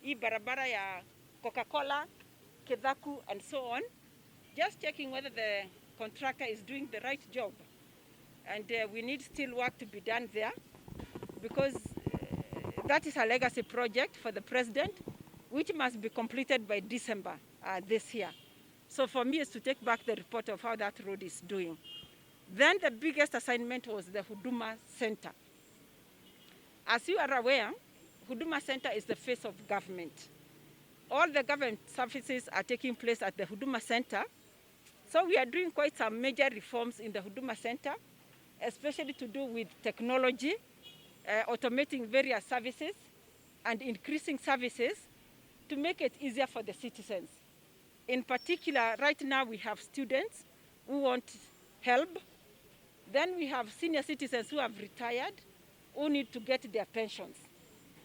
hii barabara ya Coca-Cola, Kedaku and so on, just checking whether the contractor is doing the right job. And we need still work to be done there, because that is a legacy project for the president, which must be completed by December this year. So for me is to take back the report of how that road is doing. Then the biggest assignment was the Huduma Center. As you are aware, Huduma Center is the face of government. All the government services are taking place at the Huduma Center. So we are doing quite some major reforms in the Huduma Center, especially to do with technology, automating various services and increasing services to make it easier for the citizens. In particular, right now we have students who want help. Then we have senior citizens who have retired, who need to get their pensions.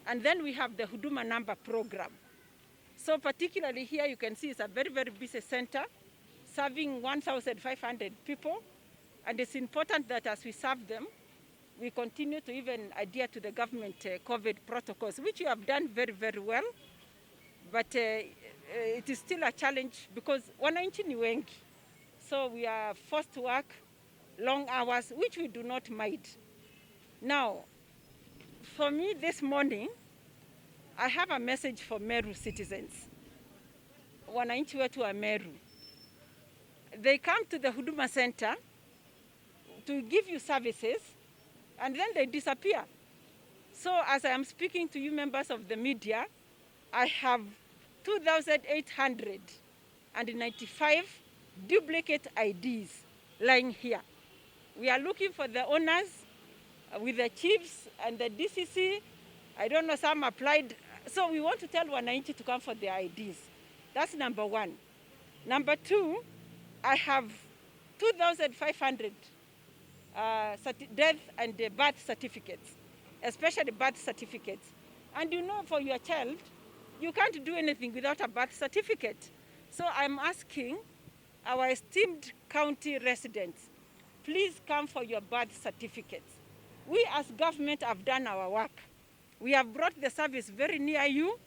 And then we have the Huduma Number program. So particularly here you can see it's a very, very busy center, serving 1,500 people. And it's important that as we serve them, we continue to even adhere to the government COVID protocols, which you have done very, very well. But it is still a challenge because wananchi ni wengi. So we are forced to work long hours, which we do not mind. Now, for me this morning, I have a message for Meru citizens. Wananchi wetu wa Meru. They come to the Huduma Center to give you services, and then they disappear. So as I am speaking to you members of the media, I have 2,895 duplicate IDs lying here. We are looking for the owners with the chiefs and the DCC. I don't know, some applied. So we want to tell wananchi to come for their IDs. That's number one. Number two, I have 2,500 death and birth certificates, especially birth certificates. And you know, for your child, you can't do anything without a birth certificate. So I'm asking our esteemed county residents, please come for your birth certificates. We as government have done our work. We have brought the service very near you.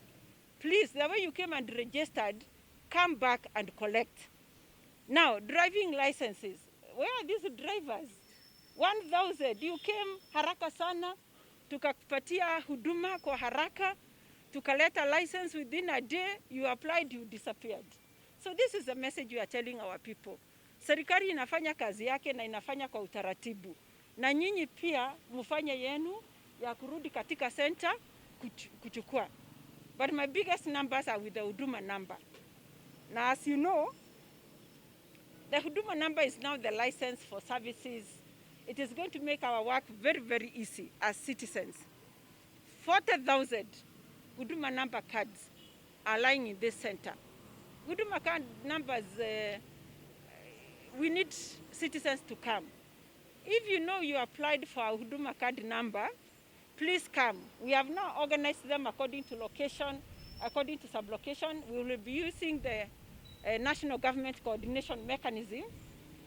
Please, the way you came and registered, come back and collect. Now, driving licenses. Where are these drivers? 1,000. You came haraka sana, tukakupatia huduma kwa haraka, tukaleta license within a day, you applied, you disappeared. So this is the message we are telling our people. Serikali inafanya kazi yake na inafanya kwa utaratibu. Na nyinyi pia mufanye yenu ya kurudi katika center kuchukua. But my biggest numbers are with the Huduma number. Now as you know, the Huduma number is now the license for services. It is going to make our work very, very easy as citizens. 40,000 Huduma number cards are lying in this center. Huduma card numbers, we need citizens to come. If you know you applied for a Huduma card number, please come. We have now organized them according to location, according to sublocation. We will be using the national government coordination mechanism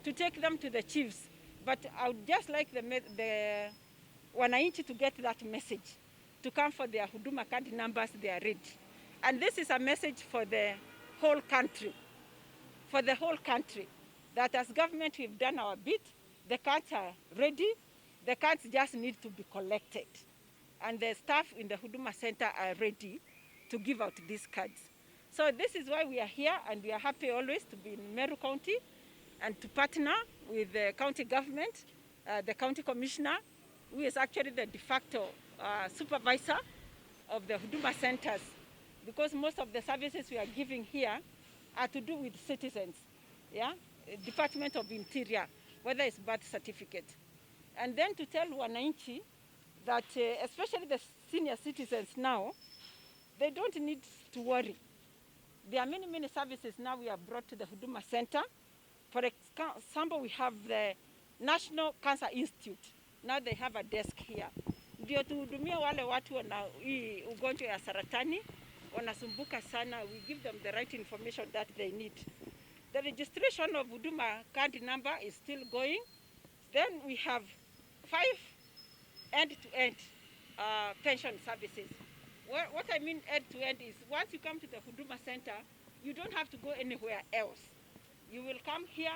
to take them to the chiefs. But I would just like the wananchi to get that message, to come for their Huduma card numbers, they are ready. And this is a message for the whole country, that as government we've done our bit, the cards are ready, the cards just need to be collected. And the staff in the Huduma Center are ready to give out these cards. So this is why we are here, and we are happy always to be in Meru County and to partner with the county government, the county commissioner, who is actually the de facto supervisor of the Huduma centers, because most of the services we are giving here are to do with citizens, yeah? Department of Interior, whether it's birth certificate. And then to tell wananchi that, especially the senior citizens now, they don't need to worry. There are many, many services now we have brought to the Huduma Center. For example, we have the National Cancer Institute. Now they have a desk here. Ndio tuhudumia wale watu wana hii ugonjwa ya saratani, wanasumbuka sana. We give them the right information that they need. The registration of Huduma card number is still going. Then we have 5 end-to-end pension services. What I mean end to end is once you come to the Huduma Center, you don't have to go anywhere else. You will come here,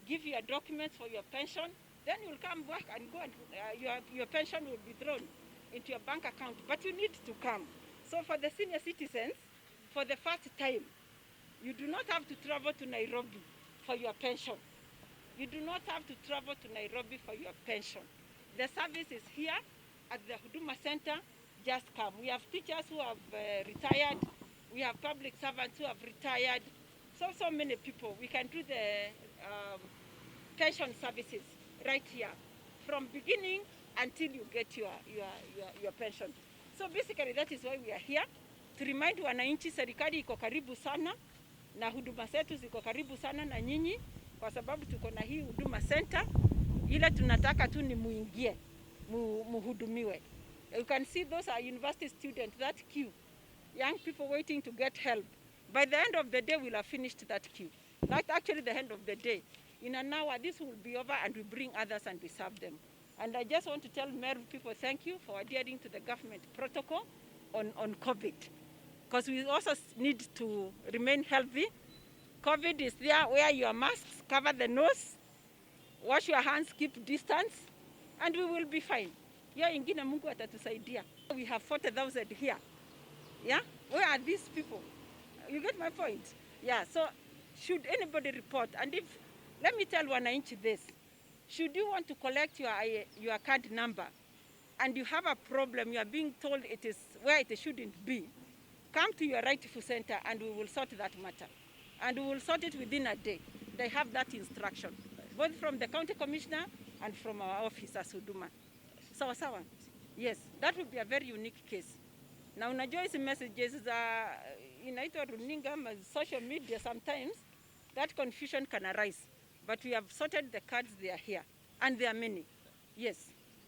give your documents for your pension, then you'll come back and go and your pension will be thrown into your bank account. But you need to come. So for the senior citizens, for the first time, you do not have to travel to Nairobi for your pension. You do not have to travel to Nairobi for your pension. The service is here at the Huduma Center. Just come. We have teachers who have retired. We have public servants who have retired. So many people. We can do the pension services right here from beginning until you get your pension. So basically that is why we are here, to remind wananchi serikali iko karibu sana na huduma zetu ziko karibu sana na nyinyi, kwa sababu tuko na hii Huduma Center. Ile tunataka tu ni muingie muhudumiwe. You can see those are university students, that queue, young people waiting to get help. By the end of the day, we'll have finished that queue. That's actually the end of the day. In an hour, this will be over and we bring others and we serve them. And I just want to tell Meru people thank you for adhering to the government protocol on COVID. Because we also need to remain healthy. COVID is there, wear your masks, cover the nose, wash your hands, keep distance, and we will be fine. Yeah, ingine Mungu atatusaidia. We have 40,000 here. Yeah, where are these people? You get my point? Yeah, so should anybody report, and if, let me tell wananchi this, should you want to collect your card number and you have a problem, you are being told it is where it shouldn't be, come to your rightful center and we will sort that matter. And we will sort it within a day. They have that instruction, both from the county commissioner and from our office as Huduma. Sawa sawa? Yes, that would be a very unique case. Na unajua hizi messages za inaitwa runinga, social media, sometimes that confusion can arise. But we have sorted the cards, they are here. And there are many. Yes.